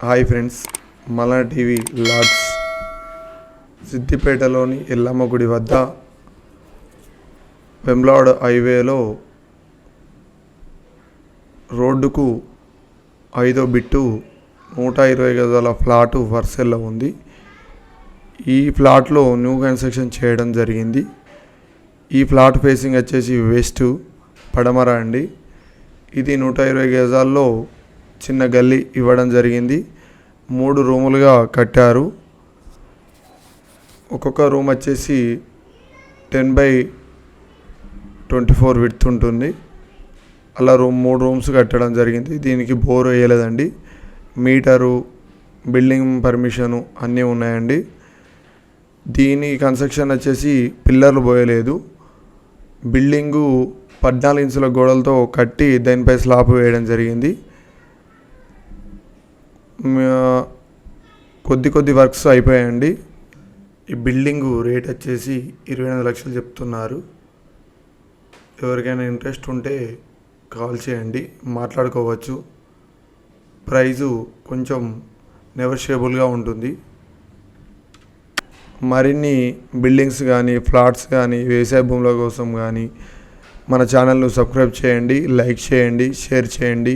Hi friends, మలన TV logs. సిద్దిపేటలోని ఎల్లమ్మ గుడి వద్ద వెమ్లాడ్ హైవేలో రోడ్డుకు 5వ బిట్టు 120 గజాల ఫ్లాటు వర్సెల్లో ఉంది. ఈ ఫ్లాట్లో న్యూ కన్స్ట్రక్షన్ చేయడం జరిగింది. ఈ ఫ్లాట్ ఫేసింగ్ వచ్చేసి వెస్ట్ పడమర అండి. ఇది 120 గజాల్లో చిన్న గల్లీ ఇవ్వడం జరిగింది. 3 రూములుగా కట్టారు. ఒక్కొక్క రూమ్ వచ్చేసి 10/24 విడ్త్ ఉంటుంది. అలా 3 రూమ్స్ కట్టడం జరిగింది. దీనికి బోర్ వేయలేదండి. మీటరు, బిల్డింగ్ పర్మిషను అన్నీ ఉన్నాయండి. దీని కన్స్ట్రక్షన్ వచ్చేసి పిల్లర్లు పోయలేదు. బిల్డింగు 14 ఇంచుల గోడలతో కట్టి దానిపై స్లాబ్ వేయడం జరిగింది. కొద్ది వర్క్స్ అయిపోయాయండి. ఈ బిల్డింగు రేట్ వచ్చేసి 28 లక్షలు చెప్తున్నారు. ఎవరికైనా ఇంట్రెస్ట్ ఉంటే కాల్ చేయండి, మాట్లాడుకోవచ్చు. ప్రైజు కొంచెం నెగోషియబుల్గా ఉంటుంది. మరిన్ని బిల్డింగ్స్ కానీ, ఫ్లాట్స్ కానీ, వ్యవసాయ భూముల కోసం కానీ మన ఛానల్ను సబ్స్క్రైబ్ చేయండి, లైక్ చేయండి, షేర్ చేయండి.